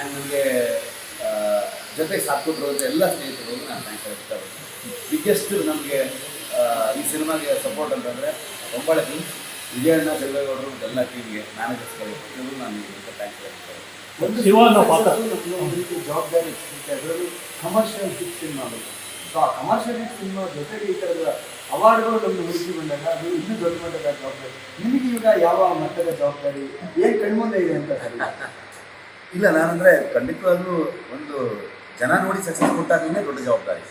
And ನನಗೆ ಜೊತೆಗೆ ಸಾಥ್ ಕೊಟ್ಟರು ಎಲ್ಲ ಸ್ನೇಹಿತರು ನಾನು ಥ್ಯಾಂಕ್ಸ್ ಇಷ್ಟಪಡ್ತೀನಿ. ಬಿಗ್ಗೆಸ್ಟ್ ನಮಗೆ ಈ ಸಿನಿಮಾಗೆ ಸಪೋರ್ಟ್ ಅಂತಂದರೆ ಬೊಂಬಾಳೆ ಫಿಲ್ಮ್ಸ್, ವಿಜಯಣ್ಣ, ದೇವೇಗೌಡರು ಎಲ್ಲ ಟೀಮ್ಗೆ, ಮ್ಯಾನೇಜರ್ಸ್ಗಳು ಎಲ್ಲರೂ ನಾನು ಥ್ಯಾಂಕ್ಸ್ ಹೇಳ್ತಾರೆ. ಒಂದು ರೀತಿ ಜವಾಬ್ದಾರಿ ಸಿಗುತ್ತೆ, ಅದರಲ್ಲೂ ಕಮರ್ಷಿಯಲ್ ಹಿಟ್ ಸಿನಿಮಾ ಆಗುತ್ತೆ. ಸೊ ಆ ಕಮರ್ಷಿಯಲ್ ಹಿಟ್ ಸಿನಿಮಾ ಜೊತೆಗೆ ಈ ಥರದ ಅವಾರ್ಡ್ಗಳು ನಮಗೆ ಹುಡುಕಿ ಬಂದಾಗ ಅದು ಇನ್ನೂ ದೊಡ್ಡ ಮಟ್ಟದ ಜವಾಬ್ದಾರಿ. ನಿಮಗೆ ಈಗ ಯಾವ ಮಟ್ಟದ ಜವಾಬ್ದಾರಿ ಏನು ಕಣ್ಮುಂದೆ ಇದೆ ಅಂತ ಸರಿ? ಇಲ್ಲ, ನಾನಂದರೆ ಖಂಡಿತವಾಗ್ಲೂ ಒಂದು ಜನ ನೋಡಿ ಸಕ್ಸಸ್ ಕೊಟ್ಟಾಗಲೇ ದೊಡ್ಡ ಜವಾಬ್ದಾರಿ.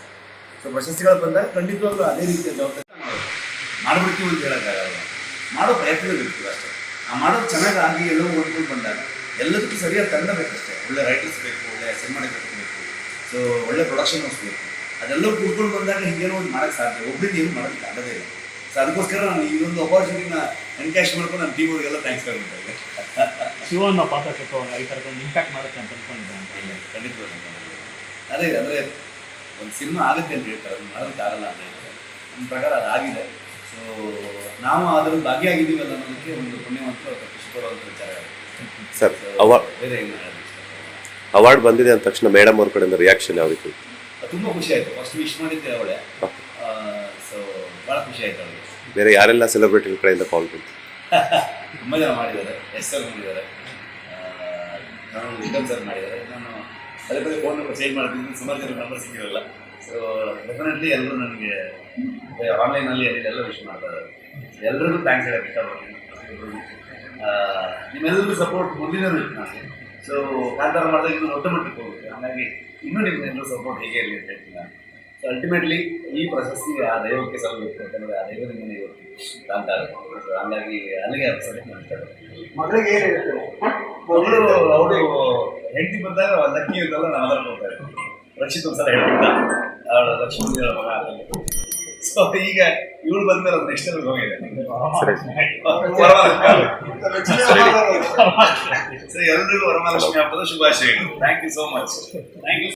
ಸೊ ಪ್ರಶಸ್ತಿಗಳು ಬಂದಾಗ ಖಂಡಿತವಾಗ್ಲೂ ಅದೇ ರೀತಿಯ ಜವಾಬ್ದಾರಿ ಮಾಡ್ಬಿಡ್ತೀವಿ ಅಂತ ಹೇಳೋಕ್ಕಾಗಲ್ಲ. ಮಾಡೋ ಪ್ರಯತ್ನಗಳು ಇರ್ತೀವಿ ಅಷ್ಟೇ. ಆ ಮಾಡೋದು ಚೆನ್ನಾಗಿ ಆಗಿ ಎಲ್ಲವೂ ಓದ್ಕೊಂಡು ಬಂದಾಗ ಎಲ್ಲದಕ್ಕೂ ಸರಿಯಾದ ತಂಡ ಬೇಕಷ್ಟೇ. ಒಳ್ಳೆ ರೈಟರ್ಸ್ ಬೇಕು, ಒಳ್ಳೆ ಸಿನಿಮಾಟೋಗ್ರಫಿ ಬೇಕು, ಸೊ ಒಳ್ಳೆ ಪ್ರೊಡಕ್ಷನ್ ಹೌಸ್ ಬೇಕು. ಅದೆಲ್ಲವೂ ಕೂತ್ಕೊಂಡು ಬಂದಾಗ ಹಿಂಗೇನೋ ಒಂದು ಮಾಡೋಕ್ಕೆ ಸಾಧ್ಯ, ಒಬ್ಬರಿಗೆ ಏನು ಮಾಡೋದಕ್ಕೆ ಆಗೋದೇ ಇಲ್ಲ. ಸೊ ಅದಕ್ಕೋಸ್ಕರ ನಾನು ಈ ಒಂದು ಅಪಾರ್ಚುನಿಟಿನ ಎನ್ಕ್ಯಾಶ್ ಮಾಡ್ಕೊಂಡು ನನ್ನ ಟೀಮ್ಗಳಿಗೆಲ್ಲ ಥ್ಯಾಂಕ್ಸ್ ಹೇಳ್ತಾ ಇದ್ದೆ. ಶಿವನ ಪಾತ್ರಕ್ಕೆ ಈ ಥರದೊಂದು ಇಂಪ್ಯಾಕ್ಟ್ ಮಾಡುತ್ತೆ ಅಂತ ಅನ್ಕೊಂಡಿದ್ದೆ ಅಂತ. ಇಲ್ಲ, ಖಂಡಿತವಾಗಿ ಅದೇ ಅಂದರೆ ಒಂದು ಸಿನಿಮಾ ಆಗುತ್ತೆ ಅಂತ ಹೇಳ್ತಾರೆ, ಅದು ಮಾಡೋದಕ್ಕೆ ಆಗಲ್ಲ ಅಂತ ಹೇಳ್ತಾರೆ. ನನ್ನ ಪ್ರಕಾರ ಅದಾಗಿದೆ. ಸೊ ನಾವು ಅದರಲ್ಲಿ ಭಾಗಿಯಾಗಿದ್ದೀವಲ್ಲ ಅನ್ನೋದಕ್ಕೆ ಒಂದು ಪುಣ್ಯವಂತರು ಖುಷಿ ಕೊಡುವಂಥ ವಿಚಾರ ಸರ್. ಬೇರೆ ಏನು ಅವಾರ್ಡ್ ಬಂದಿದೆ ಅಂದ ತಕ್ಷಣ ಮೇಡಮ್ ಅವ್ರ ಕಡೆಯಿಂದ ರಿಯಾಕ್ಷನ್ ಯಾವ ರೀತಿ? ತುಂಬ ಖುಷಿ ಆಯಿತು. ಫಸ್ಟ್ ವಿಶ್ ಮಾಡಿದ್ದೆ ಅವಳೆ, ಸೊ ಭಾಳ ಖುಷಿ ಆಯಿತು ಅವಳಿಗೆ. ಬೇರೆ ಯಾರೆಲ್ಲ ಸೆಲೆಬ್ರಿಟಿಗಳ ಕಡೆಯಿಂದ ಕಾಲ್ ಬಂತು? ತುಂಬ ಜನ ಮಾಡಿದ್ದಾರೆ. ಎಸ್ ಸರ್ ಮಾಡಿದ್ದಾರೆ, ನಾನು ವಿಕ್ರಮ್ ಸರ್ ಮಾಡಿದ್ದಾರೆ. ನಾನು ಪದೇ ಪದೇ ಫೋನ್ ನಂಬರ್ ಚೇಂಜ್ ಮಾಡ್ತಿದ್ದೀನಿ, ಸುಮಾರು ಜನ ನಂಬರ್ ಸಿಕ್ಕಿರಲ್ಲ. ಸೊ ಡೆಫಿನೆಟ್ಲಿ ಎಲ್ಲರೂ ನನಗೆ ಆನ್ಲೈನಲ್ಲಿ ಅದೆಲ್ಲ ವಿಶ್ ಮಾಡ್ತಾರೆ. ಎಲ್ಲರಿಗೂ ಥ್ಯಾಂಕ್ಸ್ ಹೇಳೋಕ್ಕೆ ಇಷ್ಟಪಡ್ತೀನಿ. ನಿಮ್ಮೆಲ್ಲರಿಗೂ ಸಪೋರ್ಟ್ ಮುಂದಿನೂ ಇತ್ತು ನನಗೆ. ಸೊ ಕಾಂತಾರ ಮಾಡಿದಾಗ ಇನ್ನೂ ದೊಡ್ಡ ಮಟ್ಟಕ್ಕೆ ಹೋಗುತ್ತೆ. ಹಾಗಾಗಿ ಇನ್ನೂ ನಿಮ್ಮೆಲ್ಲರೂ ಸಪೋರ್ಟ್ ಹೇಗೆ ಇರಲಿ ಅಂತ ಹೇಳ್ತೀನಿ ನಾನು. ಸೊ ಅಲ್ಟಿಮೇಟ್ಲಿ ಈ ಪ್ರಶಸ್ತಿ ಆ ದೈವಕ್ಕೆ ಸಲ್ಲಬೇಕು, ಯಾಕಂದರೆ ಆ ದೈವದಿಂದಲೇ ಇವತ್ತು ಕಾಂತಾರ. ಸೊ ಹಾಗಾಗಿ ಅಲ್ಲಿಗೆ ಸೆಲೆಕ್ಟ್ ಮಾಡ್ತಾರೆ. ಮಗಳಿಗೆ ಏನು ಹೇಳ್ತಾರೆ? ಮಗಳು ಅವರು ಹೆಂಡತಿ ಬಂದಾಗ ಲಕ್ಕಿ ಅಂತೆಲ್ಲ ನಾನು ಅದನ್ನು ಹೋಗ್ತಾರೆ. ರಕ್ಷಿತ್ ಒಂದ್ಸಲ ಹೇಳ್ತಿದ್ದ ಅವಳು ಲಕ್ಷ್ಮೀ ಮಗ ಅಂತ. ಸೊ ಈಗ ಇವಳು ಬಂದ್ಮೇಲೆ ಅದು ನೆಕ್ಸ್ಟ್ ಲೆವೆಲ್ ಹೋಗಿದೆ. ಸೊ ಎಲ್ರಿಗೂ ವರಮಹಾಲಕ್ಷ್ಮಿ ಹಬ್ಬದ ಶುಭಾಶಯಗಳು. Thank you so much. Thank you.